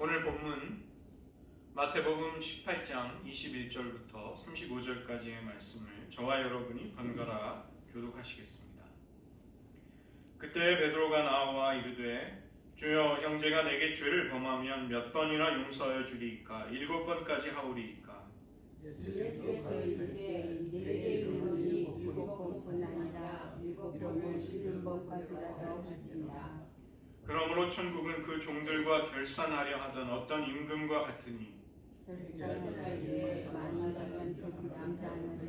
오늘 본문 마태복음 18장 21절부터 35절까지의 말씀을 저와 여러분이 번갈아 교독하시겠습니다. 그때 베드로가 나와 이르되 주여, 형제가 내게 죄를 범하면 몇 번이나 용서하여 주리이까? 7번까지 하오리이까? 예수께서 이르시되 내게 이르노니 7번뿐 아니라 7번은 11번까지라도 하시리라. 그러므로 천국은 그 종들과 결산하려 하던 어떤 임금과 같으니 결산하기에 많이 받은 남자를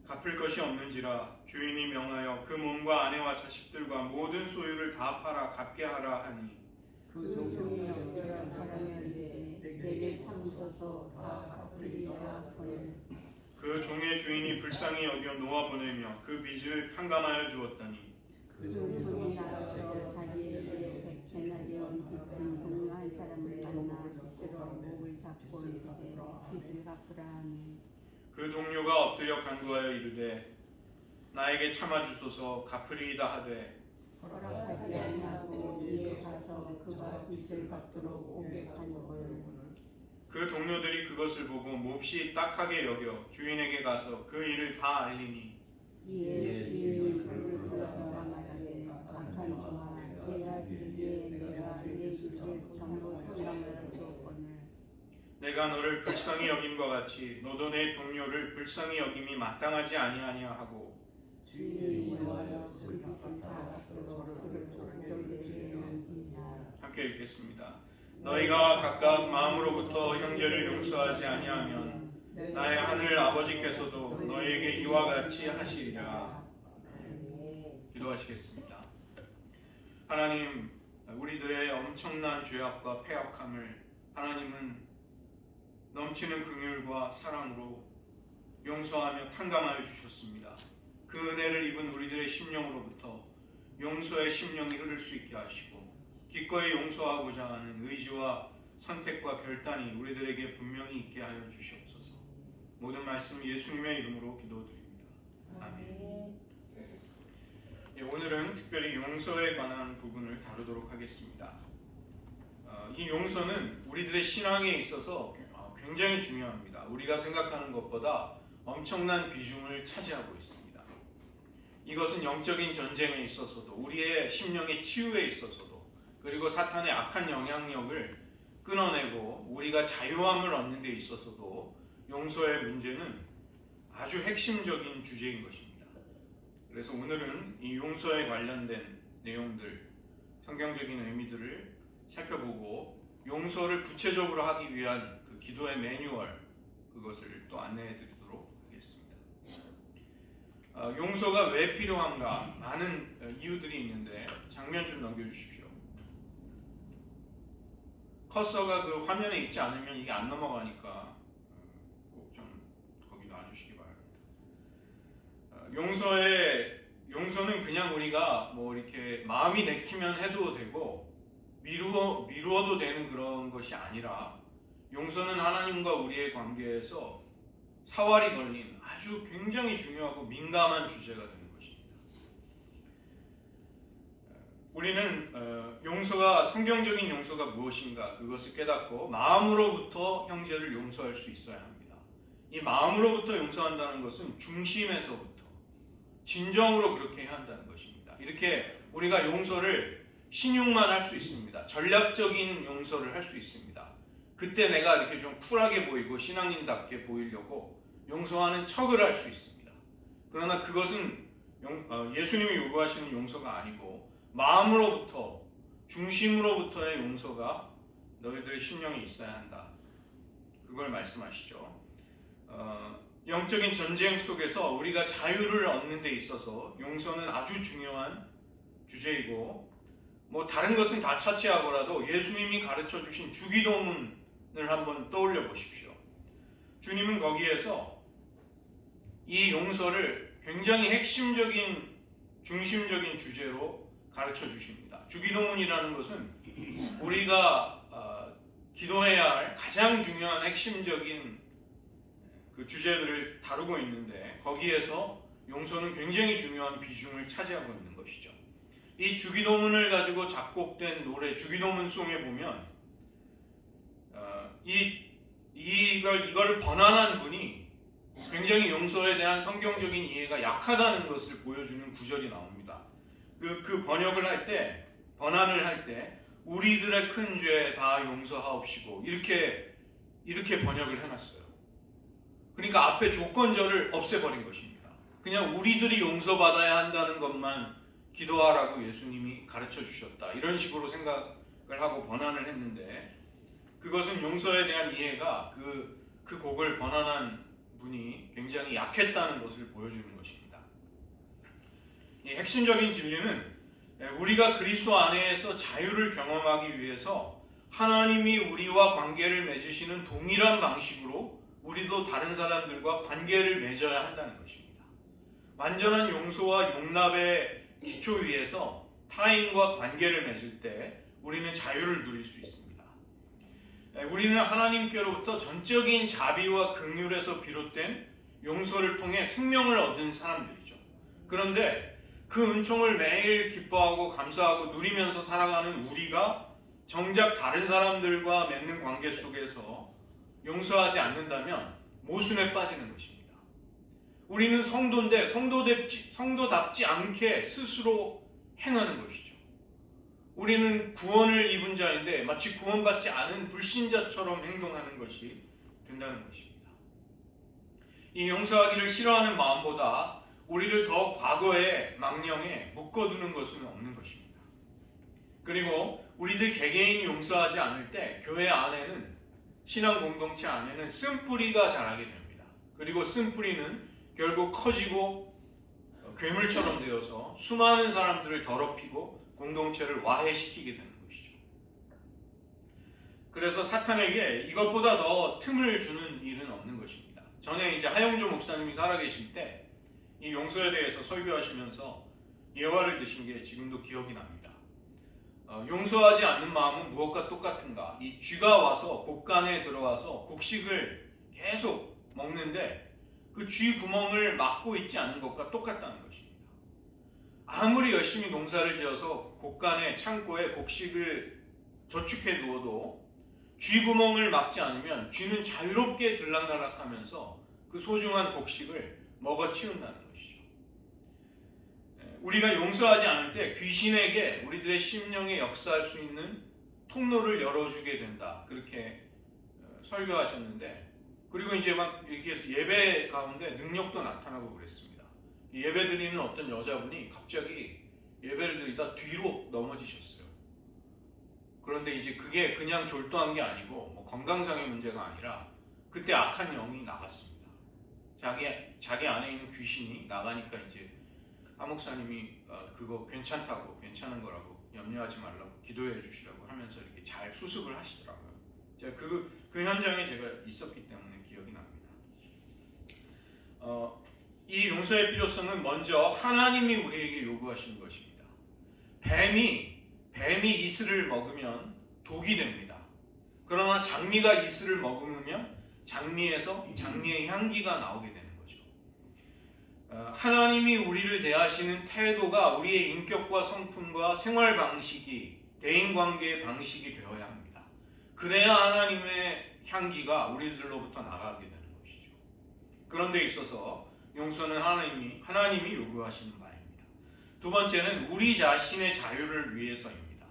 갚을 것이 없는지라 주인이 명하여 그 몸과 아내와 자식들과 모든 소유를 다 팔아 갚게 하라 하니 그 종이 어쩌면 사람에게 내게 참으소서 다 갚으리라 하거늘 그 종의 주인이 불쌍히 여겨 놓아 보내며 그 빚을 탕감하여 주었더니 그 종이 나가서 자기에게 백천하게 깊은 공유한 사람을 만나 그로 목을 잡고 이르되 빚을 갚으라 하니 그 동료가 엎드려 간구하여 이르되 나에게 참아주소서 갚으리이다 하되 허락하지 아니하고 이에 가서 그가 빚을 갚도록 오게 하려거늘 그 동료들이 그것을 보고 몹시 딱하게 여겨 주인에게 가서 그 일을 다 알리니 이에 주인이 그를 불러다가 말하되 악한 종아 내가 주기에 내가 내 빚을 전부 탕감하여 주었거늘 내가 너를 불쌍히 여김과 같이 너도 내 동료를 불쌍히 여김이 마땅하지 아니하냐 하고 주인이 인도하여 그 빚을 다 갚도록 그를 족들에게 남기니라. 함께 읽겠습니다. 너희가 각각 마음으로부터 형제를 용서하지 아니하면 나의 하늘 아버지께서도 너희에게 이와 같이 하시리라. 기도하시겠습니다. 하나님, 우리들의 엄청난 죄악과 패악함을 하나님은 넘치는 긍휼과 사랑으로 용서하며 탕감하여 주셨습니다. 그 은혜를 입은 우리들의 심령으로부터 용서의 심령이 흐를 수 있게 하시고 기꺼이 용서하고자 하는 의지와 선택과 결단이 우리들에게 분명히 있게 하여 주시옵소서. 모든 말씀 예수님의 이름으로 기도드립니다. 아멘. 오늘은 특별히 용서에 관한 부분을 다루도록 하겠습니다. 이 용서는 우리들의 신앙에 있어서 굉장히 중요합니다. 우리가 생각하는 것보다 엄청난 비중을 차지하고 있습니다. 이것은 영적인 전쟁에 있어서도 우리의 심령의 치유에 있어서도 그리고 사탄의 악한 영향력을 끊어내고 우리가 자유함을 얻는 데 있어서도 용서의 문제는 아주 핵심적인 주제인 것입니다. 그래서 오늘은 이 용서에 관련된 내용들, 성경적인 의미들을 살펴보고 용서를 구체적으로 하기 위한 그 기도의 매뉴얼, 그것을 또 안내해 드리도록 하겠습니다. 용서가 왜 필요한가? 많은 이유들이 있는데 장면 좀 넘겨주십시오. 커서가 그 화면에 있지 않으면 이게 안 넘어가니까 꼭 좀 거기 놔주시기 바랍니다. 용서는 그냥 우리가 뭐 이렇게 마음이 내키면 해도 되고 미루어도 되는 그런 것이 아니라 용서는 하나님과 우리의 관계에서 사활이 걸린 아주 굉장히 중요하고 민감한 주제가 되는 것입니다. 우리는 용서가 성경적인 용서가 무엇인가 그것을 깨닫고 마음으로부터 형제를 용서할 수 있어야 합니다. 이 마음으로부터 용서한다는 것은 중심에서부터 진정으로 그렇게 해야 한다는 것입니다. 이렇게 우리가 용서를 신용만 할 수 있습니다. 전략적인 용서를 할 수 있습니다. 그때 내가 이렇게 좀 쿨하게 보이고 신앙인답게 보이려고 용서하는 척을 할 수 있습니다. 그러나 그것은 예수님이 요구하시는 용서가 아니고 마음으로부터 중심으로부터의 용서가 너희들의 심령에 있어야 한다. 그걸 말씀하시죠. 영적인 전쟁 속에서 우리가 자유를 얻는 데 있어서 용서는 아주 중요한 주제이고 뭐 다른 것은 다 차치하고라도 예수님이 가르쳐 주신 주기도문을 한번 떠올려 보십시오. 주님은 거기에서 이 용서를 굉장히 핵심적인 중심적인 주제로 가르쳐 주십니다. 주기도문이라는 것은 우리가 기도해야 할 가장 중요한 핵심적인 그 주제들을 다루고 있는데 거기에서 용서는 굉장히 중요한 비중을 차지하고 있는 것이죠. 이 주기도문을 가지고 작곡된 노래 주기도문송에 보면 이걸 번안한 분이 굉장히 용서에 대한 성경적인 이해가 약하다는 것을 보여주는 구절이 나옵니다. 그 번역을 할 때, 번안을 할 때 우리들의 큰 죄 다 용서하옵시고 이렇게 번역을 해놨어요. 그러니까 앞에 조건절을 없애버린 것입니다. 그냥 우리들이 용서받아야 한다는 것만 기도하라고 예수님이 가르쳐 주셨다. 이런 식으로 생각을 하고 번안을 했는데, 그것은 용서에 대한 이해가 그 곡을 번안한 분이 굉장히 약했다는 것을 보여주는 것입니다. 이 핵심적인 진리는 우리가 그리스도 안에서 자유를 경험하기 위해서 하나님이 우리와 관계를 맺으시는 동일한 방식으로 우리도 다른 사람들과 관계를 맺어야 한다는 것입니다. 완전한 용서와 용납의 기초 위에서 타인과 관계를 맺을 때 우리는 자유를 누릴 수 있습니다. 우리는 하나님께로부터 전적인 자비와 긍휼에서 비롯된 용서를 통해 생명을 얻은 사람들이죠. 그런데 그 은총을 매일 기뻐하고 감사하고 누리면서 살아가는 우리가 정작 다른 사람들과 맺는 관계 속에서 용서하지 않는다면 모순에 빠지는 것입니다. 우리는 성도인데 성도답지 않게 스스로 행하는 것이죠. 우리는 구원을 입은 자인데 마치 구원받지 않은 불신자처럼 행동하는 것이 된다는 것입니다. 이 용서하기를 싫어하는 마음보다 우리를 더 과거의 망령에 묶어두는 것은 없는 것입니다. 그리고 우리들 개개인이 용서하지 않을 때 교회 안에는, 신앙 공동체 안에는 쓴뿌리가 자라게 됩니다. 그리고 쓴뿌리는 결국 커지고 괴물처럼 되어서 수많은 사람들을 더럽히고 공동체를 와해시키게 되는 것이죠. 그래서 사탄에게 이것보다 더 틈을 주는 일은 없는 것입니다. 전에 이제 하영조 목사님이 살아계실 때 이 용서에 대해서 설교하시면서 예화를 드신 게 지금도 기억이 납니다. 용서하지 않는 마음은 무엇과 똑같은가? 이 쥐가 와서 곡간에 들어와서 곡식을 계속 먹는데 그 쥐 구멍을 막고 있지 않은 것과 똑같다는 것입니다. 아무리 열심히 농사를 지어서 곡간에, 창고에 곡식을 저축해 두어도 쥐 구멍을 막지 않으면 쥐는 자유롭게 들락날락하면서 그 소중한 곡식을 먹어치운다는 것이죠. 우리가 용서하지 않을 때 귀신에게 우리들의 심령에 역사할 수 있는 통로를 열어주게 된다. 그렇게 설교하셨는데, 그리고 이제 막 이렇게 해서 예배 가운데 능력도 나타나고 그랬습니다. 예배 드리는 어떤 여자분이 갑자기 예배를 드리다 뒤로 넘어지셨어요. 그런데 이제 그게 그냥 졸도한 게 아니고 뭐 건강상의 문제가 아니라 그때 악한 영이 나갔습니다. 자기 안에 있는 귀신이 나가니까 이제 하 목사님이 그거 괜찮은 거라고 염려하지 말라고 기도해 주시라고 하면서 이렇게 잘 수습을 하시더라고요. 제가 그 현장에 제가 있었기 때문에 기억이 납니다. 이 용서의 필요성은 먼저 하나님이 우리에게 요구하시는 것입니다. 뱀이 이슬을 먹으면 독이 됩니다. 그러나 장미가 이슬을 먹으면 장미에서 장미의 향기가 나오게 되는 거죠. 하나님이 우리를 대하시는 태도가 우리의 인격과 성품과 생활 방식이, 대인관계의 방식이 되어야 합니다. 그래야 하나님의 향기가 우리들로부터 나가게 되는 것이죠. 그런 데 있어서 용서는 하나님이 요구하시는 바입니다. 두 번째는 우리 자신의 자유를 위해서입니다.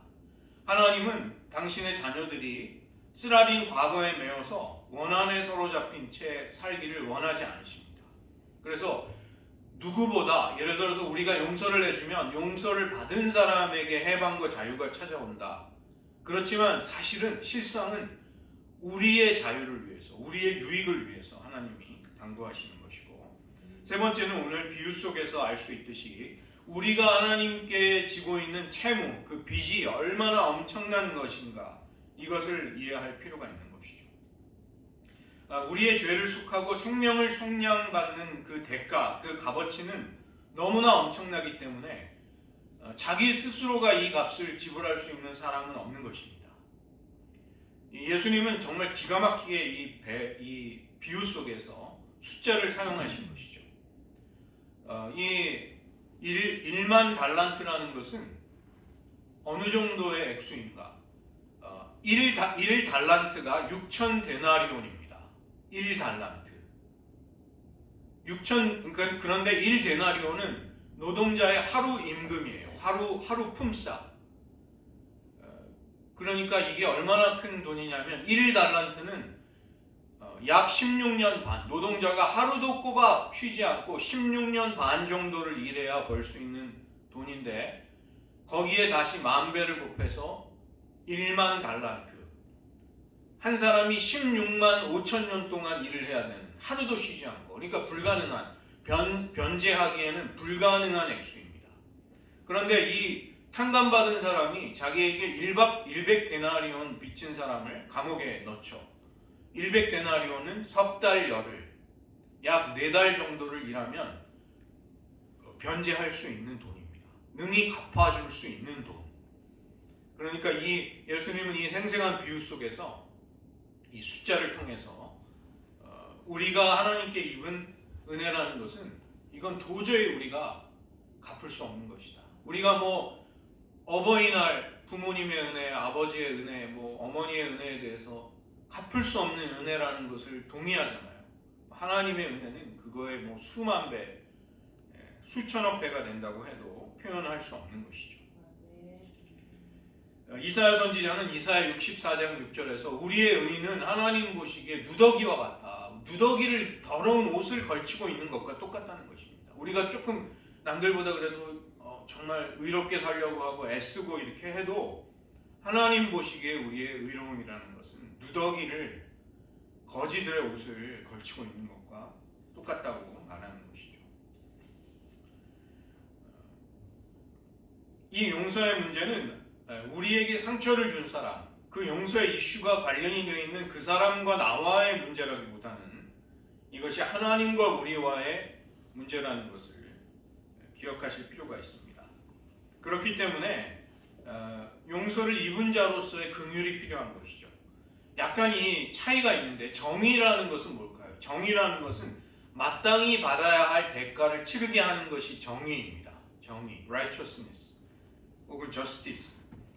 하나님은 당신의 자녀들이 쓰라린 과거에 매여서 원한에 사로잡힌 채 살기를 원하지 않으십니다. 그래서 누구보다, 예를 들어서 우리가 용서를 해주면 용서를 받은 사람에게 해방과 자유가 찾아온다. 그렇지만 실상은 우리의 자유를 위해서, 우리의 유익을 위해서 하나님이 당부하시는 것이고, 세 번째는 오늘 비유 속에서 알 수 있듯이 우리가 하나님께 지고 있는 채무, 그 빚이 얼마나 엄청난 것인가, 이것을 이해할 필요가 있는 것이죠. 우리의 죄를 속하고 생명을 속량받는 그 대가, 그 값어치는 너무나 엄청나기 때문에 자기 스스로가 이 값을 지불할 수 있는 사람은 없는 것입니다. 예수님은 정말 기가 막히게 이 비유 속에서 숫자를 사용하신 것이죠. 이 1만 달란트라는 것은 어느 정도의 액수인가? 1달란트가 6천 데나리온입니다. 1달란트. 그런데 1데나리온은 노동자의 하루 임금이에요. 하루 품삯. 그러니까 이게 얼마나 큰 돈이냐면 1달란트는 약 16년 반, 노동자가 하루도 꼬박 쉬지 않고 16년 반 정도를 일해야 벌 수 있는 돈인데, 거기에 다시 10,000배를 곱해서 1만 달란트. 한 사람이 16만 5천 년 동안 일을 해야 되는, 하루도 쉬지 않고. 그러니까 불가능한, 변제하기에는 불가능한 액수입니다. 그런데 이 탕감받은 사람이 자기에게 100데나리온 빚진 사람을 감옥에 넣죠. 100데나리온은 석 달 열흘, 약 4달 정도를 일하면 변제할 수 있는 돈입니다. 능히 갚아줄 수 있는 돈. 그러니까 예수님은 이 생생한 비유 속에서 이 숫자를 통해서 우리가 하나님께 입은 은혜라는 것은, 이건 도저히 우리가 갚을 수 없는 것이다. 우리가 어버이날 부모님의 은혜, 아버지의 은혜, 어머니의 은혜에 대해서 갚을 수 없는 은혜라는 것을 동의하잖아요. 하나님의 은혜는 그거의 수만 배, 수천억 배가 된다고 해도 표현할 수 없는 것이죠. 이사야 선지자는 이사야 64장 6절에서 우리의 의는 하나님 보시기에 누더기와 같아. 누더기를 더러운 옷을 걸치고 있는 것과 똑같다는 것입니다. 우리가 조금 남들보다 그래도 정말 의롭게 살려고 하고 애쓰고 이렇게 해도 하나님 보시기에 우리의 의로움이라는 것은 누더기를, 거지들의 옷을 걸치고 있는 것과 똑같다고 말하는 것이죠. 이 용서의 문제는 우리에게 상처를 준 사람, 그 용서의 이슈가 관련이 되어 있는 그 사람과 나와의 문제라기보다는 이것이 하나님과 우리와의 문제라는 것을 기억하실 필요가 있습니다. 그렇기 때문에 용서를 입은 자로서의 긍휼이 필요한 것이죠. 약간 이 차이가 있는데, 정의라는 것은 뭘까요? 정의라는 것은 마땅히 받아야 할 대가를 치르게 하는 것이 정의입니다. 정의, righteousness 혹은 justice.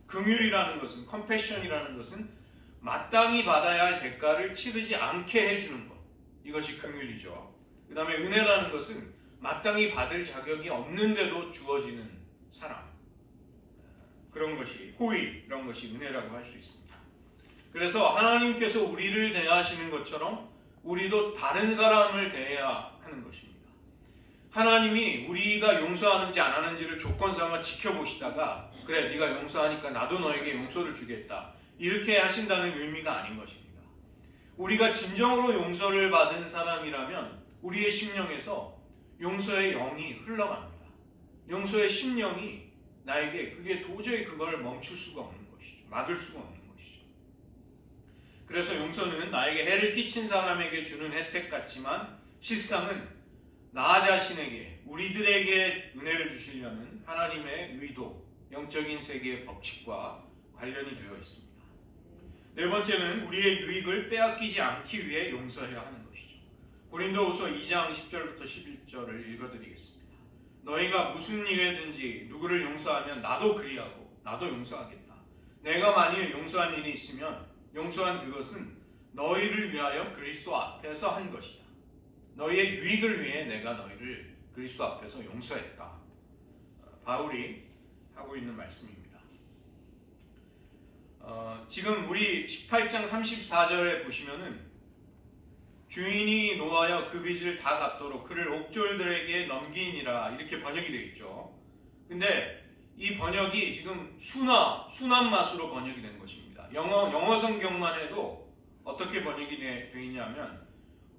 긍휼이라는 것은, compassion이라는 것은 마땅히 받아야 할 대가를 치르지 않게 해주는 것. 이것이 긍휼이죠. 그 다음에 은혜라는 것은 마땅히 받을 자격이 없는데도 주어지는 사랑. 그런 것이, 호의, 이런 것이 은혜라고 할 수 있습니다. 그래서 하나님께서 우리를 대하시는 것처럼 우리도 다른 사람을 대해야 하는 것입니다. 하나님이 우리가 용서하는지 안 하는지를 조건 삼아 지켜보시다가, 그래 네가 용서하니까 나도 너에게 용서를 주겠다, 이렇게 하신다는 의미가 아닌 것입니다. 우리가 진정으로 용서를 받은 사람이라면 우리의 심령에서 용서의 영이 흘러갑니다. 용서의 심령이 나에게, 그게 도저히 그걸 멈출 수가 없는 것이죠. 막을 수가 없는 것이죠. 그래서 용서는 나에게 해를 끼친 사람에게 주는 혜택 같지만 실상은 나 자신에게, 우리들에게 은혜를 주시려는 하나님의 의도, 영적인 세계의 법칙과 관련이 되어 있습니다. 네 번째는 우리의 유익을 빼앗기지 않기 위해 용서해야 하는 것이죠. 고린도후서 2장 10절부터 11절을 읽어드리겠습니다. 너희가 무슨 일에든지 누구를 용서하면 나도 그리하고 나도 용서하겠다. 내가 만일 용서한 일이 있으면 용서한 그것은 너희를 위하여 그리스도 앞에서 한 것이다. 너희의 유익을 위해 내가 너희를 그리스도 앞에서 용서했다. 바울이 하고 있는 말씀입니다. 지금 우리 18장 34절에 보시면은 주인이 노하여 그 빚을 다 갚도록 그를 옥졸들에게 넘기니라, 이렇게 번역이 되어 있죠. 근데 이 번역이 지금 순한 맛으로 번역이 된 것입니다. 영어 성경만 해도 어떻게 번역이 되어 있냐면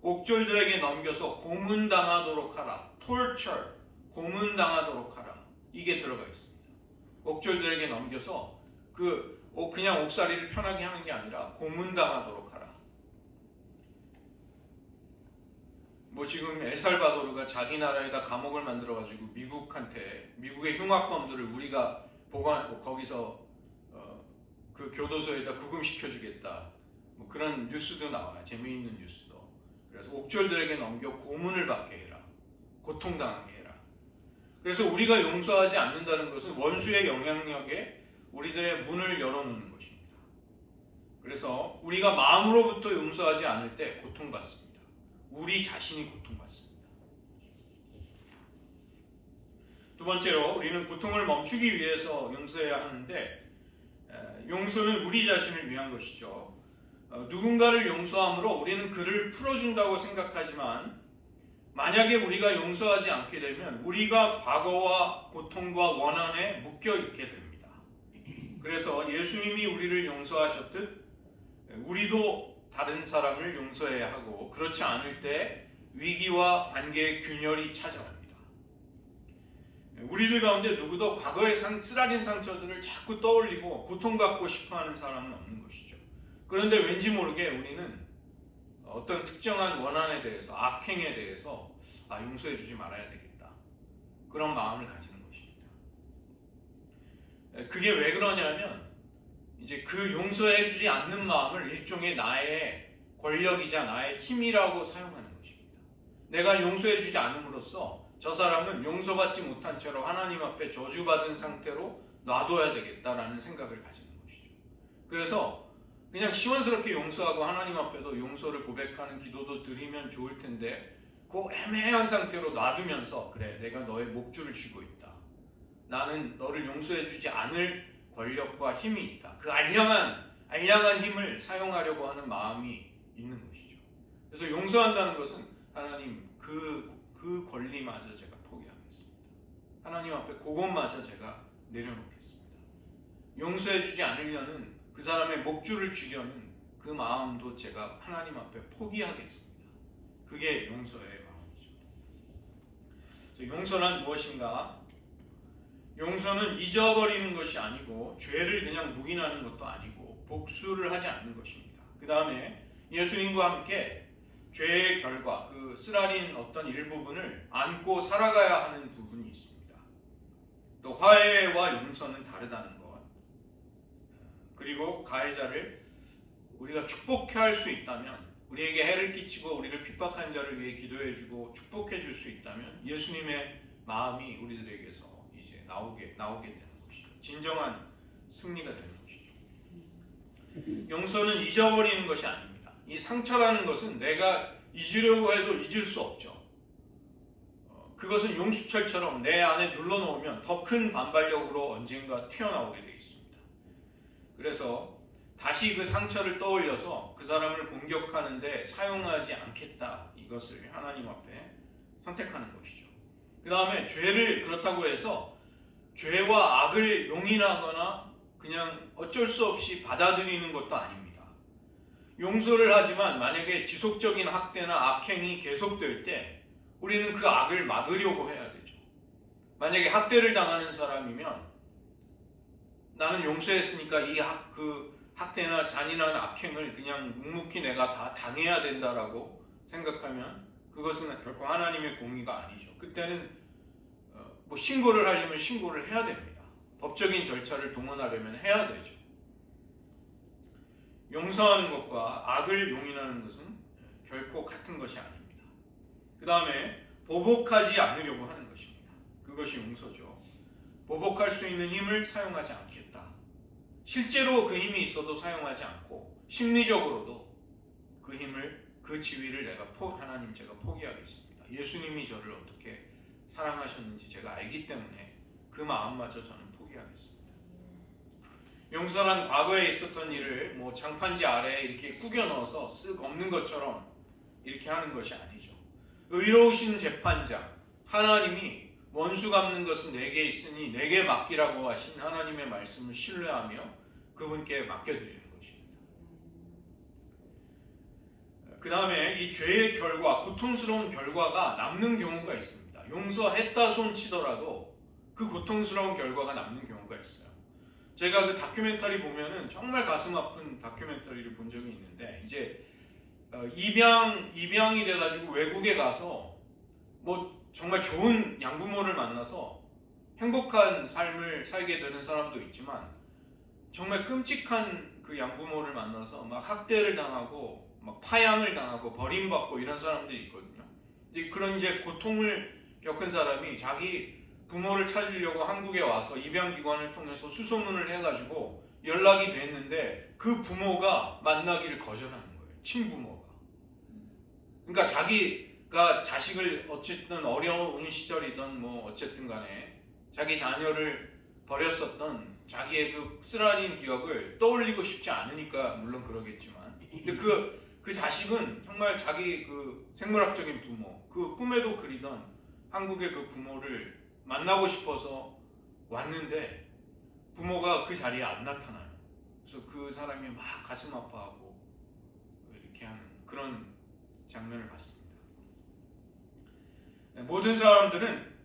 옥졸들에게 넘겨서 고문당하도록 하라. torture, 고문당하도록 하라. 이게 들어가 있습니다. 옥졸들에게 넘겨서 그냥 옥살이를 편하게 하는 게 아니라 고문당하도록 하라. 지금 엘살바도르가 자기 나라에다 감옥을 만들어가지고 미국의 흉악범들을 우리가 거기서 그 교도소에다 구금시켜주겠다. 그런 뉴스도 나와요. 재미있는 뉴스도. 그래서 옥졸들에게 넘겨 고문을 받게 해라. 고통당하게 해라. 그래서 우리가 용서하지 않는다는 것은 원수의 영향력에 우리들의 문을 열어놓는 것입니다. 그래서 우리가 마음으로부터 용서하지 않을 때 고통받습니다. 우리 자신이 고통받습니다. 두 번째로 우리는 고통을 멈추기 위해서 용서해야 하는데 용서는 우리 자신을 위한 것이죠. 누군가를 용서함으로 우리는 그를 풀어준다고 생각하지만 만약에 우리가 용서하지 않게 되면 우리가 과거와 고통과 원한에 묶여 있게 됩니다. 그래서 예수님이 우리를 용서하셨듯 우리도 다른 사람을 용서해야 하고 그렇지 않을 때 위기와 관계의 균열이 찾아옵니다. 우리들 가운데 누구도 과거의 쓰라린 상처들을 자꾸 떠올리고 고통받고 싶어하는 사람은 없는 것이죠. 그런데 왠지 모르게 우리는 어떤 특정한 원한에 대해서, 악행에 대해서 용서해주지 말아야 되겠다, 그런 마음을 가지는 것입니다. 그게 왜 그러냐면 이제 그 용서해주지 않는 마음을 일종의 나의 권력이자 나의 힘이라고 사용하는 것입니다. 내가 용서해주지 않음으로써 저 사람은 용서받지 못한 채로 하나님 앞에 저주받은 상태로 놔둬야 되겠다라는 생각을 가지는 것이죠. 그래서 그냥 시원스럽게 용서하고 하나님 앞에도 용서를 고백하는 기도도 드리면 좋을 텐데 그 애매한 상태로 놔두면서 그래, 내가 너의 목줄을 쥐고 있다, 나는 너를 용서해주지 않을 권력과 힘이 있다, 그 알량한 힘을 사용하려고 하는 마음이 있는 것이죠. 그래서 용서한다는 것은 하나님 그 권리마저 제가 포기하겠습니다. 하나님 앞에 그것마저 제가 내려놓겠습니다. 용서해주지 않으려는 그 사람의 목줄을 쥐려는 그 마음도 제가 하나님 앞에 포기하겠습니다. 그게 용서의 마음이죠. 용서란 무엇인가? 용서는 잊어버리는 것이 아니고 죄를 그냥 묵인하는 것도 아니고 복수를 하지 않는 것입니다. 그 다음에 예수님과 함께 죄의 결과, 그 쓰라린 어떤 일부분을 안고 살아가야 하는 부분이 있습니다. 또 화해와 용서는 다르다는 것, 그리고 가해자를 우리가 축복해 할 수 있다면, 우리에게 해를 끼치고 우리를 핍박한 자를 위해 기도해주고 축복해 줄 수 있다면 예수님의 마음이 우리들에게서 이제 나오게 되는 것이죠. 진정한 승리가 되는 것이죠. 용서는 잊어버리는 것이 아닙니다. 이 상처라는 것은 내가 잊으려고 해도 잊을 수 없죠. 그것은 용수철처럼 내 안에 눌러놓으면 더 큰 반발력으로 언젠가 튀어나오게 되어 있습니다. 그래서 다시 그 상처를 떠올려서 그 사람을 공격하는데 사용하지 않겠다, 이것을 하나님 앞에 선택하는 것이죠. 그 다음에 죄를 그렇다고 해서 죄와 악을 용인하거나 그냥 어쩔 수 없이 받아들이는 것도 아닙니다. 용서를 하지만 만약에 지속적인 학대나 악행이 계속될 때 우리는 그 악을 막으려고 해야 되죠. 만약에 학대를 당하는 사람이면 나는 용서했으니까 그 학대나 잔인한 악행을 그냥 묵묵히 내가 다 당해야 된다라고 생각하면 그것은 결코 하나님의 공의가 아니죠. 그때는 신고를 하려면 신고를 해야 됩니다. 법적인 절차를 동원하려면 해야 되죠. 용서하는 것과 악을 용인하는 것은 결코 같은 것이 아닙니다. 그 다음에 보복하지 않으려고 하는 것입니다. 그것이 용서죠. 보복할 수 있는 힘을 사용하지 않겠다. 실제로 그 힘이 있어도 사용하지 않고 심리적으로도 그 힘을, 그 지위를 하나님 제가 포기하겠습니다. 예수님이 저를 어떻게 사랑하셨는지 제가 알기 때문에 그 마음마저 저는 포기하겠습니다. 용서란 과거에 있었던 일을 장판지 아래에 이렇게 구겨 넣어서 쓱 없는 것처럼 이렇게 하는 것이 아니죠. 의로우신 재판장 하나님이 원수 갚는 것은 내게 있으니 내게 맡기라고 하신 하나님의 말씀을 신뢰하며 그분께 맡겨드리는 것입니다. 그 다음에 이 죄의 결과, 고통스러운 결과가 남는 경우가 있습니다. 용서했다 손 치더라도 그 고통스러운 결과가 남는 경우가 있어요. 제가 그 다큐멘터리 보면은 정말 가슴 아픈 다큐멘터리를 본 적이 있는데, 이제 입양이 돼가지고 외국에 가서 정말 좋은 양부모를 만나서 행복한 삶을 살게 되는 사람도 있지만, 정말 끔찍한 그 양부모를 만나서 막 학대를 당하고 막 파양을 당하고 버림받고 이런 사람들이 있거든요. 그런 고통을 겪은 사람이 자기 부모를 찾으려고 한국에 와서 입양기관을 통해서 수소문을 해가지고 연락이 됐는데 그 부모가 만나기를 거절하는 거예요. 친부모가. 그러니까 자기가 자식을 어쨌든 어려운 시절이든 뭐 어쨌든 간에 자기 자녀를 버렸었던 자기의 그 쓰라린 기억을 떠올리고 싶지 않으니까 물론 그러겠지만, 근데 그 자식은 정말 자기 그 생물학적인 부모, 그 꿈에도 그리던 한국의 그 부모를 만나고 싶어서 왔는데 부모가 그 자리에 안 나타나요. 그래서 그 사람이 막 가슴 아파하고 이렇게 하는 그런 장면을 봤습니다. 모든 사람들은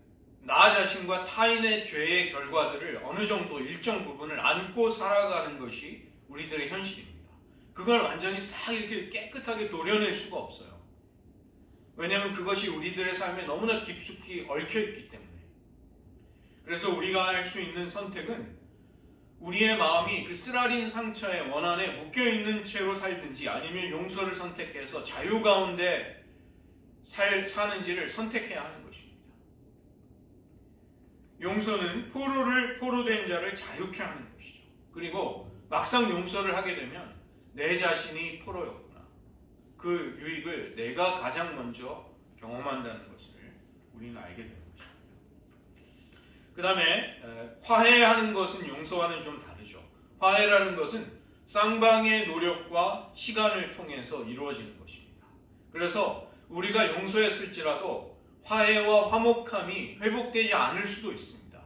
나 자신과 타인의 죄의 결과들을 어느 정도 일정 부분을 안고 살아가는 것이 우리들의 현실입니다. 그걸 완전히 싹 이렇게 깨끗하게 도려낼 수가 없어요. 왜냐하면 그것이 우리들의 삶에 너무나 깊숙이 얽혀있기 때문에. 그래서 우리가 할 수 있는 선택은 우리의 마음이 그 쓰라린 상처의 원한에 묶여있는 채로 살든지 아니면 용서를 선택해서 자유 가운데 사는지를 선택해야 하는 것입니다. 용서는 포로된 자를 자유케 하는 것이죠. 그리고 막상 용서를 하게 되면 내 자신이 포로였구나, 그 유익을 내가 가장 먼저 경험한다는 것을 우리는 알게 되는 것입니다. 그 다음에 화해하는 것은 용서와는 좀 다르죠. 화해라는 것은 쌍방의 노력과 시간을 통해서 이루어지는 것입니다. 그래서 우리가 용서했을지라도 화해와 화목함이 회복되지 않을 수도 있습니다.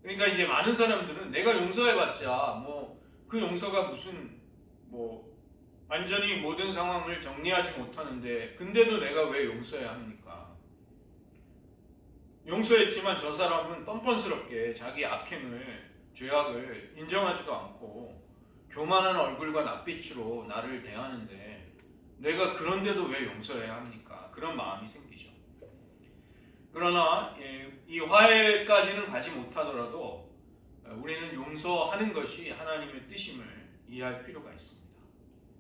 그러니까 이제 많은 사람들은 내가 용서해봤자 뭐 그 용서가 무슨 뭐 완전히 모든 상황을 정리하지 못하는데 근데도 내가 왜 용서해야 합니까? 용서했지만 저 사람은 뻔뻔스럽게 자기 악행을, 죄악을 인정하지도 않고 교만한 얼굴과 낯빛으로 나를 대하는데 내가 그런데도 왜 용서해야 합니까? 그런 마음이 생기죠. 그러나 이 화해까지는 가지 못하더라도 우리는 용서하는 것이 하나님의 뜻임을 이해할 필요가 있습니다.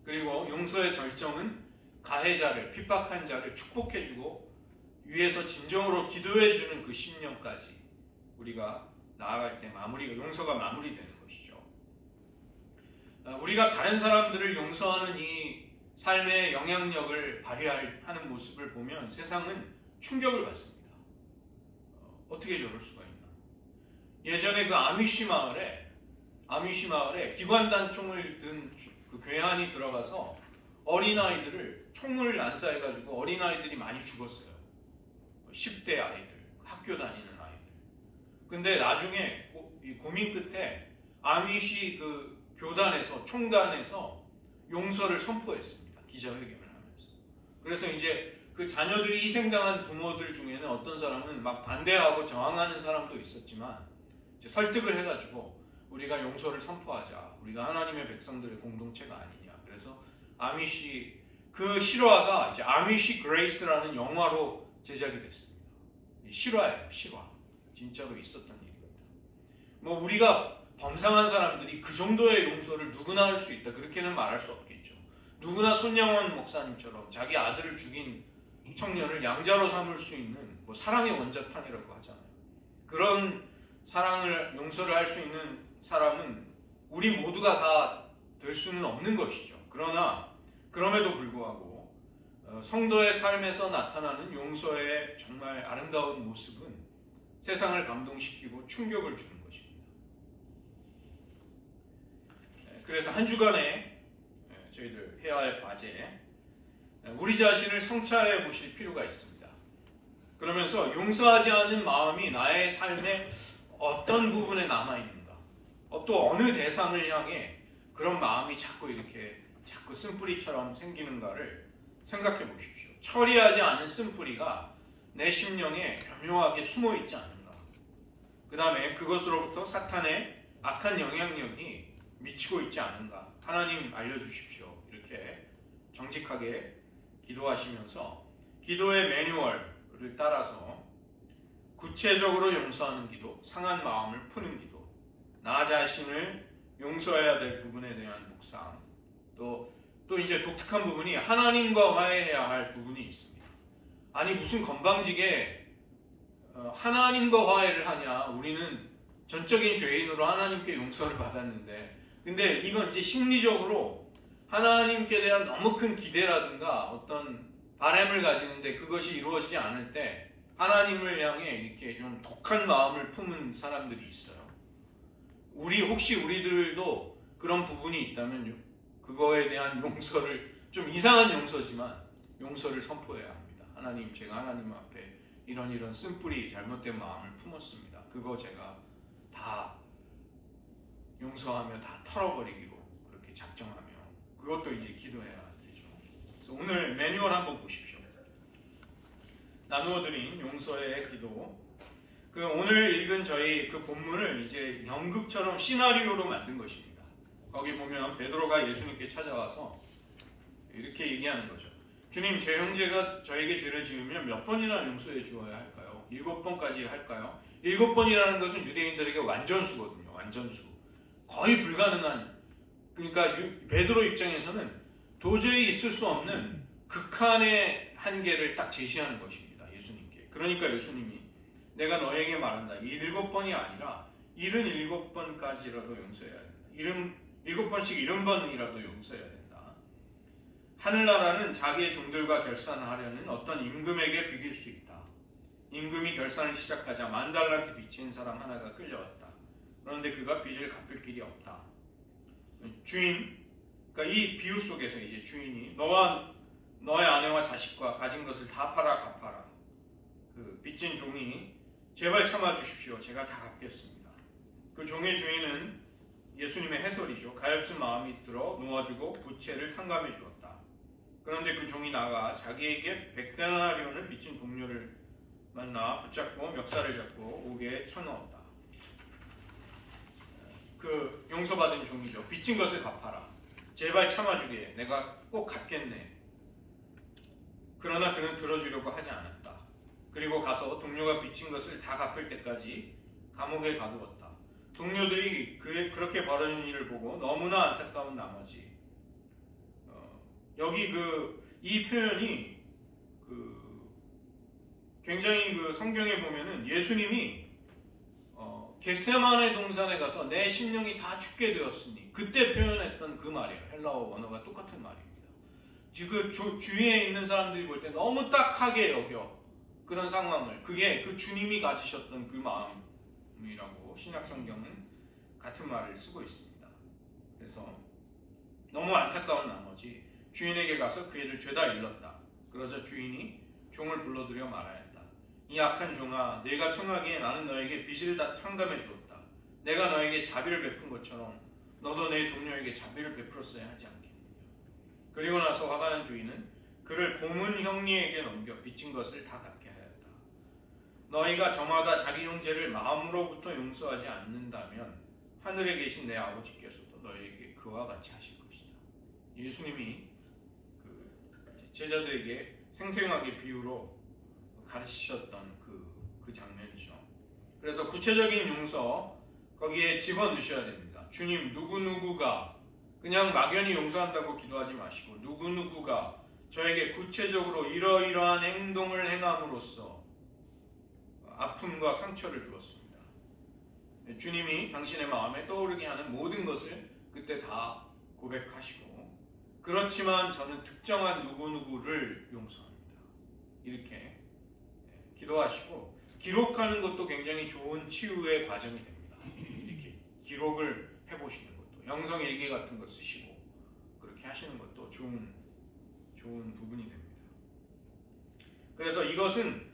그리고 용서의 절정은 가해자를, 핍박한 자를 축복해주고 위에서 진정으로 기도해주는 그 심령까지 우리가 나아갈 때 용서가 마무리되는 것이죠. 우리가 다른 사람들을 용서하는 이 삶의 영향력을 발휘하는 모습을 보면 세상은 충격을 받습니다. 어떻게 저럴 수가 있나? 예전에 그 아미시 마을에 기관단총을 든 그 괴한이 들어가서 어린아이들을 총을 난사해가지고 어린아이들이 많이 죽었어요. 10대 아이들, 학교 다니는 아이들. 근데 나중에 고민 끝에 아미시 그 교단에서, 총단에서 용서를 선포했습니다. 기자회견을 하면서. 그래서 이제 그 자녀들이 희생당한 부모들 중에는 어떤 사람은 막 반대하고 저항하는 사람도 있었지만 이제 설득을 해가지고 우리가 용서를 선포하자. 우리가 하나님의 백성들의 공동체가 아니냐. 그래서 아미시 그 실화가 이제 아미시 그레이스라는 영화로 제작이 됐습니다. 실화예요, 실화. 진짜로 있었던 일입니다. 뭐 우리가 범상한 사람들이 그 정도의 용서를 누구나 할 수 있다, 그렇게는 말할 수 없겠죠. 누구나 손양원 목사님처럼 자기 아들을 죽인 청년을 양자로 삼을 수 있는 뭐 사랑의 원자탄이라고 하잖아요. 그런 용서를 할 수 있는 사람은 우리 모두가 다 될 수는 없는 것이죠. 그러나 그럼에도 불구하고 성도의 삶에서 나타나는 용서의 정말 아름다운 모습은 세상을 감동시키고 충격을 주는 것입니다. 그래서 한 주간에 저희들 해야 할 과제, 우리 자신을 성찰해 보실 필요가 있습니다. 그러면서 용서하지 않은 마음이 나의 삶에 어떤 부분에 남아있는가, 또 어느 대상을 향해 그런 마음이 자꾸 쓴뿌리처럼 생기는가를 생각해 보십시오. 처리하지 않은 쓴뿌리가 내 심령에 교묘하게 숨어 있지 않은가. 그 다음에 그것으로부터 사탄의 악한 영향력이 미치고 있지 않은가. 하나님 알려주십시오. 이렇게 정직하게 기도하시면서 기도의 매뉴얼을 따라서 구체적으로 용서하는 기도, 상한 마음을 푸는 기도, 나 자신을 용서해야 될 부분에 대한 묵상, 또 이제 독특한 부분이 하나님과 화해해야 할 부분이 있습니다. 아니 무슨 건방지게 하나님과 화해를 하냐. 우리는 전적인 죄인으로 하나님께 용서를 받았는데 근데 이건 이제 심리적으로 하나님께 대한 너무 큰 기대라든가 어떤 바람을 가지는데 그것이 이루어지지 않을 때 하나님을 향해 이렇게 좀 독한 마음을 품은 사람들이 있어요. 혹시 우리들도 그런 부분이 있다면 그거에 대한 용서를, 좀 이상한 용서지만 용서를 선포해야 합니다. 하나님, 제가 하나님 앞에 이런 쓴뿌리 잘못된 마음을 품었습니다. 그거 제가 다 용서하며 다 털어버리기로 그렇게 작정하며 그것도 이제 기도해야 되죠. 그래서 오늘 매뉴얼 한번 보십시오. 나누어드린 용서의 기도. 오늘 읽은 저희 그 본문을 이제 연극처럼 시나리오로 만든 것입니다. 거기 보면 베드로가 예수님께 찾아와서 이렇게 얘기하는 거죠. 주님, 제 형제가 저에게 죄를 지으면 몇 번이나 용서해 주어야 할까요? 7번까지 할까요? 7번이라는 것은 유대인들에게 완전수거든요. 완전수. 거의 불가능한, 그러니까 베드로 입장에서는 도저히 있을 수 없는 극한의 한계를 딱 제시하는 것입니다. 예수님께. 그러니까 예수님이 내가 너에게 말한다. 7번이 아니라 77번까지라도 용서해야 된다. 7번씩 70번이라도 용서해야 된다. 하늘나라는 자기의 종들과 결산하려는 어떤 임금에게 비길 수 있다. 임금이 결산을 시작하자 10,000달란트 빚진 사람 하나가 끌려왔다. 그런데 그가 빚을 갚을 길이 없다. 주인, 그러니까 이 비유 속에서 이제 주인이 너와 너의 아내와 자식과 가진 것을 다 팔아 갚아라. 그 빚진 종이 제발 참아주십시오. 제가 다 갚겠습니다. 그 종의 주인은 예수님의 해설이죠. 가엾은 마음이 들어 놓아주고 부채를 탕감해 주었다. 그런데 그 종이 나가 자기에게 100데나리온을 빚진 동료를 만나 붙잡고 멱살을 잡고 옥에 쳐넣었다. 그 용서받은 종이죠. 빚진 것을 갚아라. 제발 참아주게. 내가 꼭 갚겠네. 그러나 그는 들어주려고 하지 않았다. 그리고 가서 동료가 빚진 것을 다 갚을 때까지 감옥에 가두었다. 동료들이 그렇게 벌어진 일을 보고 너무나 안타까운 나머지 여기 이 표현이 굉장히 성경에 보면은 예수님이 겟세마네 동산에 가서 내 심령이 다 죽게 되었으니 그때 표현했던 그 말이에요. 헬라어 원어가 똑같은 말입니다. 그 주위에 있는 사람들이 볼 때 너무 딱하게 여겨 그런 상황을, 그게 그 주님이 가지셨던 그 마음이라고 신약 성경은 같은 말을 쓰고 있습니다. 그래서 너무 안타까운 나머지 주인에게 가서 그 일을 죄다 일렀다. 그러자 주인이 종을 불러들여 말하였다. 이 악한 종아, 내가 청하기에 나는 너에게 빚을 다 탕감해 주었다. 내가 너에게 자비를 베푼 것처럼 너도 내 동료에게 자비를 베풀었어야 하지 않겠느냐. 그리고 나서 화가 난 주인은 그를 고문 형리에게 넘겨 빚진 것을 다 갚게 하였다. 너희가 저마다 자기 형제를 마음으로부터 용서하지 않는다면 하늘에 계신 내 아버지께서도 너희에게 그와 같이 하실 것이다. 예수님이 제자들에게 생생하게 비유로 가르치셨던 그 장면이죠. 그래서 구체적인 용서 거기에 집어넣으셔야 됩니다. 주님, 누구누구가 그냥 막연히 용서한다고 기도하지 마시고 누구누구가 저에게 구체적으로 이러이러한 행동을 행함으로써 아픔과 상처를 주었습니다. 주님이 당신의 마음에 떠오르게 하는 모든 것을 그때 다 고백하시고, 그렇지만 저는 특정한 누구누구를 용서합니다. 이렇게 기도하시고, 기록하는 것도 굉장히 좋은 치유의 과정이 됩니다. 이렇게 기록을 해보시는 것도, 영성일기 같은 거 쓰시고 그렇게 하시는 것도 좋은 부분이 됩니다. 그래서 이것은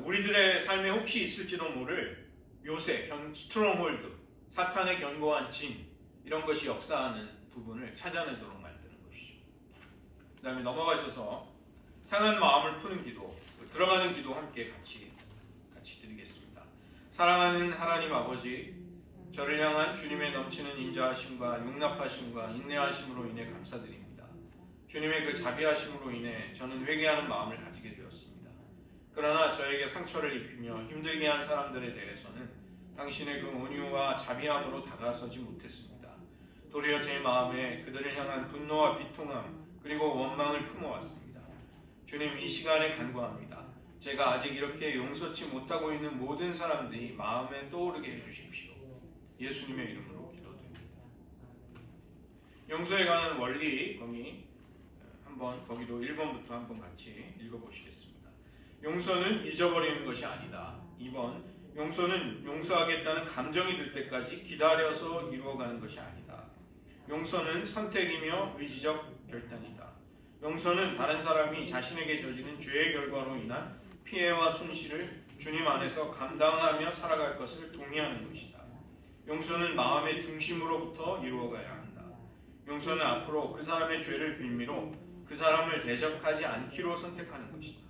우리들의 삶에 혹시 있을지도 모를 요새, 스트롱홀드, 사탄의 견고한 진, 이런 것이 역사하는 부분을 찾아내도록 만드는 것이죠. 그 다음에 넘어가셔서 상한 마음을 푸는 기도, 들어가는 기도 함께 같이 드리겠습니다. 사랑하는 하나님 아버지, 저를 향한 주님의 넘치는 인자하심과 용납하심과 인내하심으로 인해 감사드립니다. 주님의 그 자비하심으로 인해 저는 회개하는 마음을 가지게 되었습니다. 그러나 저에게 상처를 입히며 힘들게 한 사람들에 대해서는 당신의 그 온유와 자비함으로 다가서지 못했습니다. 도리어 제 마음에 그들을 향한 분노와 비통함 그리고 원망을 품어왔습니다. 주님, 이 시간에 간구합니다. 제가 아직 이렇게 용서치 못하고 있는 모든 사람들이 마음에 떠오르게 해주십시오. 예수님의 이름으로 기도드립니다. 용서에 관한 원리 거기 한번 거기도 1번부터 한번 같이 읽어보시겠습니다. 용서는 잊어버리는 것이 아니다. 2번 용서는 용서하겠다는 감정이 들 때까지 기다려서 이루어가는 것이 아니다. 용서는 선택이며 의지적 결단이다. 용서는 다른 사람이 자신에게 저지른 죄의 결과로 인한 피해와 손실을 주님 안에서 감당하며 살아갈 것을 동의하는 것이다. 용서는 마음의 중심으로부터 이루어가야 한다. 용서는 앞으로 그 사람의 죄를 빌미로 그 사람을 대적하지 않기로 선택하는 것이다.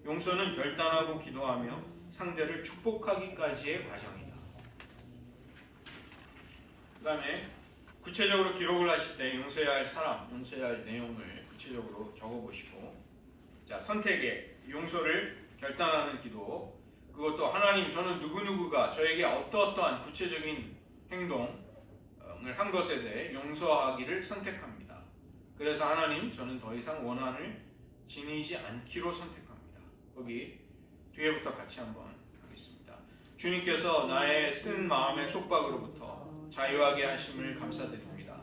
용서는 결단하고 기도하며 상대를 축복하기까지의 과정이다. 그 다음에 구체적으로 기록을 하실 때 용서해야 할 사람, 용서해야 할 내용을 구체적으로 적어보시고, 자, 선택에 용서를 결단하는 기도, 그것도 하나님, 저는 누구누구가 저에게 어떠어떠한 구체적인 행동을 한 것에 대해 용서하기를 선택합니다. 그래서 하나님, 저는 더 이상 원한을 지니지 않기로 선택합니다. 거기 뒤에부터 같이 한번 하겠습니다. 주님께서 나의 쓴 마음의 속박으로부터 자유하게 하심을 감사드립니다.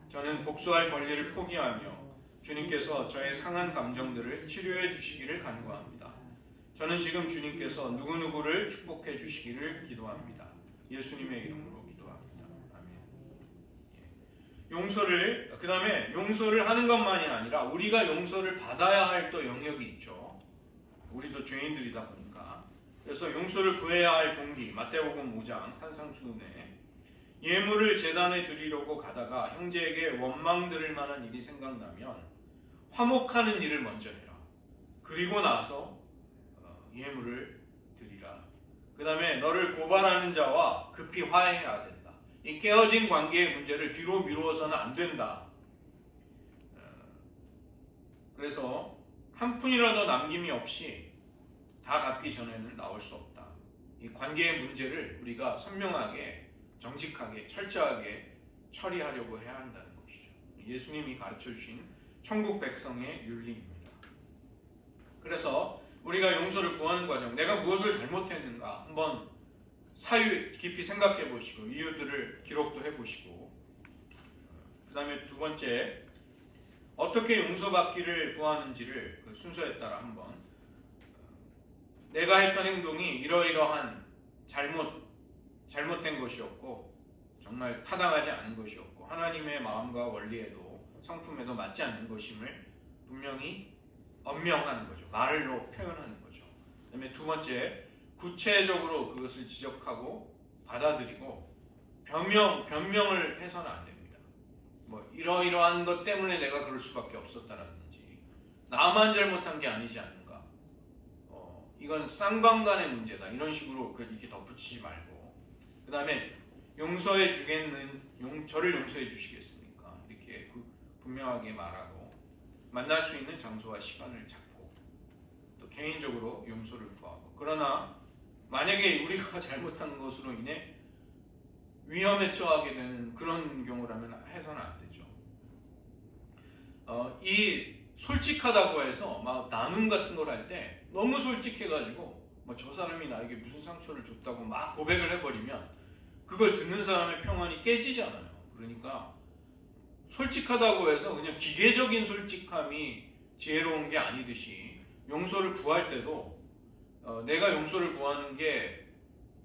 저는 복수할 권리를 포기하며 주님께서 저의 상한 감정들을 치료해 주시기를 간구합니다. 저는 지금 주님께서 누구누구를 축복해 주시기를 기도합니다. 예수님의 이름으로 기도합니다. 아멘. 용서를, 그 다음에 용서를 하는 것만이 아니라 우리가 용서를 받아야 할 또 영역이 있죠. 우리도 죄인들이다 보니까. 그래서 용서를 구해야 할 동기, 마태복음 5장 산상수훈에 예물을 제단에 드리려고 가다가 형제에게 원망 들을 만한 일이 생각나면 화목하는 일을 먼저 해라. 그리고 나서 예물을 드리라. 그 다음에 너를 고발하는 자와 급히 화해해야 된다. 이 깨어진 관계의 문제를 뒤로 미루어서는 안 된다. 그래서 한 푼이라도 남김이 없이 다 갚기 전에는 나올 수 없다. 이 관계의 문제를 우리가 선명하게, 정직하게, 철저하게 처리하려고 해야 한다는 것이죠. 예수님이 가르쳐 주신 천국 백성의 윤리입니다. 그래서 우리가 용서를 구하는 과정, 내가 무엇을 잘못했는가 한번 사유 깊이 생각해 보시고 이유들을 기록도 해 보시고, 그 다음에 두 번째, 어떻게 용서받기를 구하는지를 그 순서에 따라 한번, 내가 했던 행동이 이러이러한 잘못된 것이었고 정말 타당하지 않은 것이었고 하나님의 마음과 원리에도 성품에도 맞지 않는 것임을 분명히 언명하는 거죠. 말로 표현하는 거죠. 그 다음에 두 번째, 구체적으로 그것을 지적하고 받아들이고 변명을 해서는 안 됩니다. 뭐 이러이러한 것 때문에 내가 그럴 수밖에 없었다라든지 나만 잘못한 게 아니지 않는가, 이건 쌍방간의 문제다, 이런 식으로 이렇게 덧붙이지 말고, 그 다음에 용서해 주겠는, 저를 용서해 주시겠습니까? 이렇게 분명하게 말하고 만날 수 있는 장소와 시간을 잡고 또 개인적으로 용서를 구하고, 그러나 만약에 우리가 잘못한 것으로 인해 위험에 처하게 되는 그런 경우라면 해서는 안 되죠. 이 솔직하다고 해서 막 나눔 같은 걸 할 때 너무 솔직해가지고 뭐 저 사람이 나에게 무슨 상처를 줬다고 막 고백을 해버리면 그걸 듣는 사람의 평안이 깨지잖아요. 그러니까 솔직하다고 해서 그냥 기계적인 솔직함이 지혜로운 게 아니듯이 용서를 구할 때도 내가 용서를 구하는 게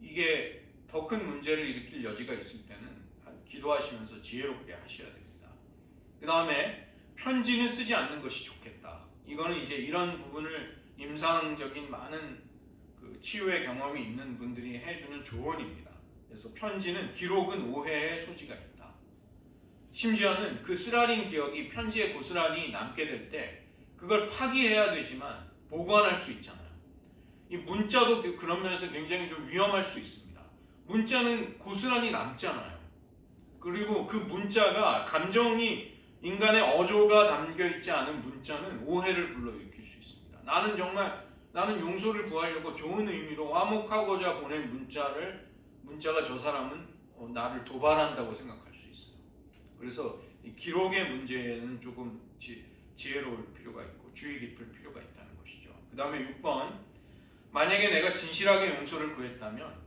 이게 더 큰 문제를 일으킬 여지가 있을 때는 기도하시면서 지혜롭게 하셔야 됩니다. 그 다음에 편지는 쓰지 않는 것이 좋겠다. 이거는 이제 이런 부분을 임상적인 많은 그 치유의 경험이 있는 분들이 해주는 조언입니다. 그래서 편지는, 기록은 오해의 소지가 있다. 심지어는 그 쓰라린 기억이 편지에 고스란히 남게 될 때 그걸 파기해야 되지만 보관할 수 있잖아요. 이 문자도 그런 면에서 굉장히 좀 위험할 수 있습니다. 문자는 고스란히 남잖아요. 그리고 그 문자가 감정이, 인간의 어조가 담겨있지 않은 문자는 오해를 불러일으킬 수 있습니다. 나는 용서를 구하려고 좋은 의미로 화목하고자 보낸 문자가 저 사람은 나를 도발한다고 생각할 수 있어요. 그래서 이 기록의 문제는 조금 지혜로울 필요가 있고 주의 깊을 필요가 있다는 것이죠. 그 다음에 6번, 만약에 내가 진실하게 용서를 구했다면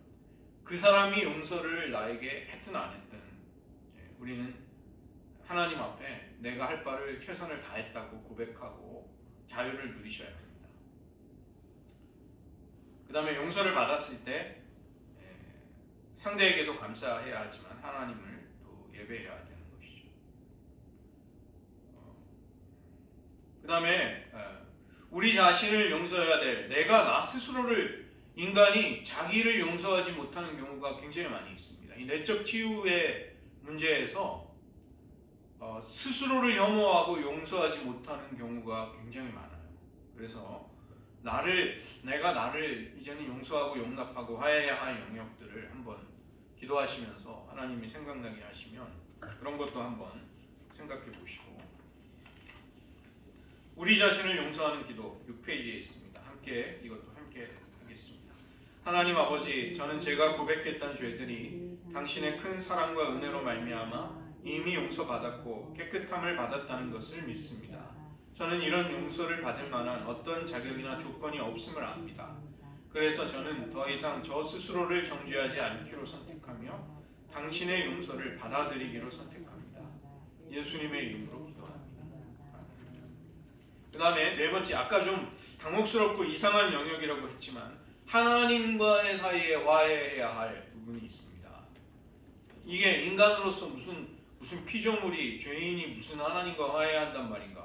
그 사람이 용서를 나에게 했든 안 했든 우리는 하나님 앞에 내가 할 바를 최선을 다했다고 고백하고 자유를 누리셔야 됩니다. 그 다음에 용서를 받았을 때 상대에게도 감사해야 하지만 하나님을 또 예배해야 되는 것이죠. 그 다음에 우리 자신을 용서해야 될, 내가 나 스스로를, 인간이 자기를 용서하지 못하는 경우가 굉장히 많이 있습니다. 이 내적 치유의 문제에서 스스로를 혐오하고 용서하지 못하는 경우가 굉장히 많아요. 그래서 내가 나를 이제는 용서하고 용납하고 화해해야 할 영역들을 한번 기도하시면서 하나님이 생각나게 하시면 그런 것도 한번 생각해 보시고, 우리 자신을 용서하는 기도 6페이지에 있습니다. 이것도 함께 하겠습니다. 하나님 아버지, 저는 제가 고백했던 죄들이 당신의 큰 사랑과 은혜로 말미암아 이미 용서받았고 깨끗함을 받았다는 것을 믿습니다. 저는 이런 용서를 받을 만한 어떤 자격이나 조건이 없음을 압니다. 그래서 저는 더 이상 저 스스로를 정죄하지 않기로 선택하며 당신의 용서를 받아들이기로 선택합니다. 예수님의 이름으로 기도합니다. 그 다음에 네 번째, 아까 좀 당혹스럽고 이상한 영역이라고 했지만 하나님과의 사이에 화해해야 할 부분이 있습니다. 이게 인간으로서 무슨 피조물이, 죄인이 무슨 하나님과 화해한단 말인가,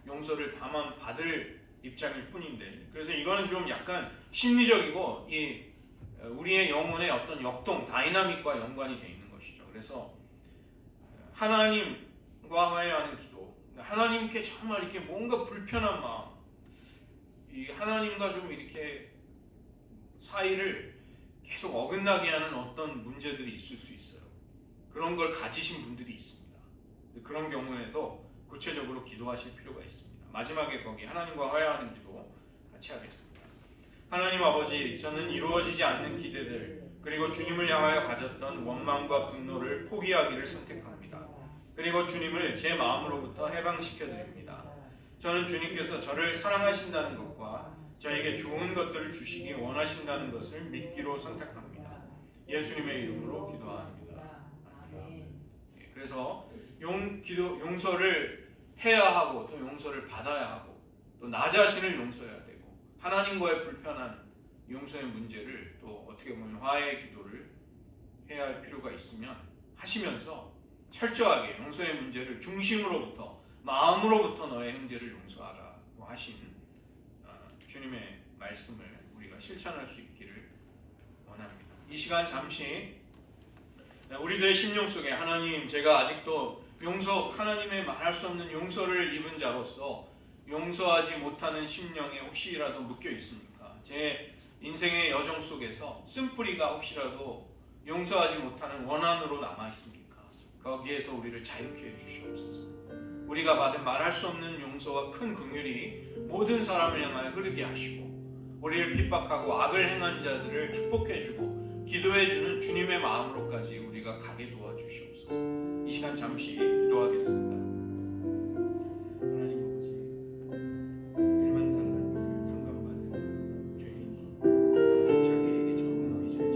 용서를 다만 받을 입장일 뿐인데, 그래서 이거는 좀 약간 심리적이고 우리의 영혼의 어떤 역동, 다이나믹과 연관이 되어 있는 것이죠. 그래서 하나님과 화해하는 기도, 하나님께 정말 이렇게 뭔가 불편한 마음, 이 하나님과 좀 이렇게 사이를 계속 어긋나게 하는 어떤 문제들이 있을 수 있어요. 그런 걸 가지신 분들이 있습니다. 그런 경우에도 구체적으로 기도하실 필요가 있습니다. 마지막에 거기 하나님과 화해하는 기도 같이 하겠습니다. 하나님 아버지, 저는 이루어지지 않는 기대들, 그리고 주님을 향하여 가졌던 원망과 분노를 포기하기를 선택합니다. 그리고 주님을 제 마음으로부터 해방시켜 드립니다. 저는 주님께서 저를 사랑하신다는 것과 저에게 좋은 것들을 주시기 원하신다는 것을 믿기로 선택합니다. 예수님의 이름으로 기도합니다. 그래서 용서를 해야 하고 또 용서를 받아야 하고 또 나 자신을 용서해야 되고 하나님과의 불편한 용서의 문제를 또 어떻게 보면 화해의 기도를 해야 할 필요가 있으면 하시면서 철저하게 용서의 문제를 중심으로부터, 마음으로부터 너의 형제를 용서하라고 하신 주님의 말씀을 우리가 실천할 수 있기를 원합니다. 이 시간 잠시 우리들의 심령 속에 하나님, 제가 아직도 하나님의 말할 수 없는 용서를 입은 자로서 용서하지 못하는 심령에 혹시라도 묶여 있습니까? 제 인생의 여정 속에서 쓴뿌리가 혹시라도 용서하지 못하는 원한으로 남아 있습니까? 거기에서 우리를 자유케 해 주시옵소서. 우리가 받은 말할 수 없는 용서와 큰 긍휼이 모든 사람을 향하여 흐르게 하시고 우리를 핍박하고 악을 행한 자들을 축복해주고 기도해주는 주님의 마음으로까지 우리가 가게 도와주시옵소서. 이 시간 잠시 기도하겠습니다. 하나님 아버지, 일만 당간받은 죄인이 자기에게 적응하기 전에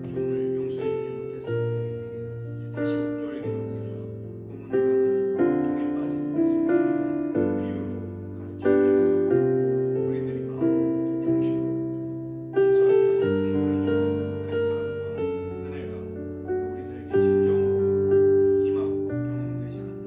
주님을 용서해주지 못했을 때 다시 목조에게 넘겨져 고문을 당하는 고통에 빠지는 것을 주님은 비유로 가르쳐 주셨습니다. 우리들이 마음으로부터 중심으로부터 용서하지 않는 하나님의 큰 사랑과 은혜가 우리들에게 진정으로 임하고 경험되지 않는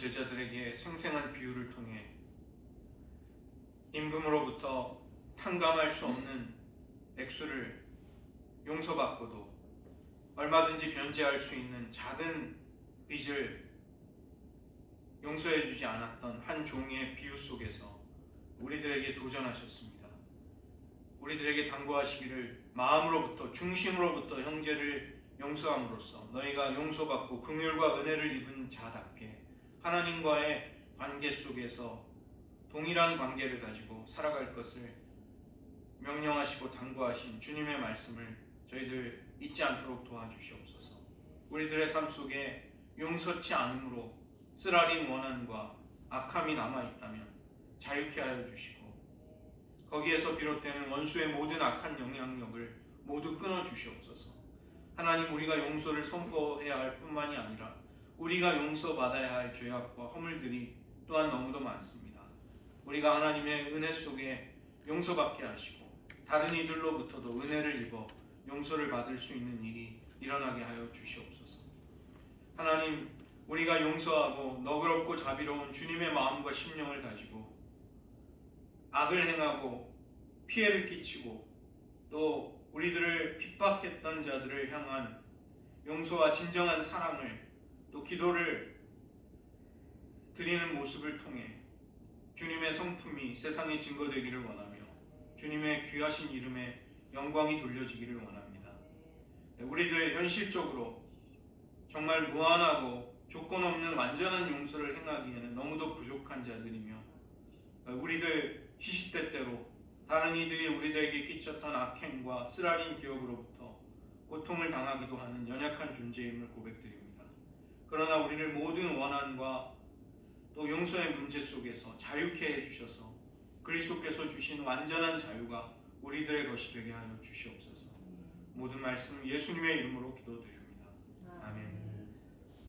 제자들에게 생생한 비유를 통해 임금으로부터 탕감할 수 없는 액수를 용서받고도 얼마든지 변제할 수 있는 작은 빚을 용서해 주지 않았던 한 종의 비유 속에서 우리들에게 도전하셨습니다. 우리들에게 당부하시기를 마음으로부터 중심으로부터 형제를 용서함으로써 너희가 용서받고 긍휼과 은혜를 입은 자답게 하나님과의 관계 속에서 동일한 관계를 가지고 살아갈 것을 명령하시고 당부하신 주님의 말씀을 저희들 잊지 않도록 도와주시옵소서. 우리들의 삶 속에 용서치 않음으로 쓰라린 원한과 악함이 남아있다면 자유케 하여 주시고 거기에서 비롯되는 원수의 모든 악한 영향력을 모두 끊어 주시옵소서. 하나님, 우리가 용서를 선포해야 할 뿐만이 아니라 우리가 용서받아야 할 죄악과 허물들이 또한 너무도 많습니다. 우리가 하나님의 은혜 속에 용서받게 하시고 다른 이들로부터도 은혜를 입어 용서를 받을 수 있는 일이 일어나게 하여 주시옵소서. 하나님, 우리가 용서하고 너그럽고 자비로운 주님의 마음과 심령을 가지고 악을 행하고 피해를 끼치고 또 우리들을 핍박했던 자들을 향한 용서와 진정한 사랑을 또 기도를 드리는 모습을 통해 주님의 성품이 세상에 증거되기를 원하며 주님의 귀하신 이름에 영광이 돌려지기를 원합니다. 우리들 현실적으로 정말 무한하고 조건 없는 완전한 용서를 행하기에는 너무도 부족한 자들이며 우리들 시시때때로 다른 이들이 우리들에게 끼쳤던 악행과 쓰라린 기억으로부터 고통을 당하기도 하는 연약한 존재임을 고백드립니다. 그러나 우리를 모든 원한과 또 용서의 문제 속에서 자유케 해주셔서 그리스도께서 주신 완전한 자유가 우리들의 것이 되게 하여 주시옵소서. 모든 말씀 예수님의 이름으로 기도드립니다.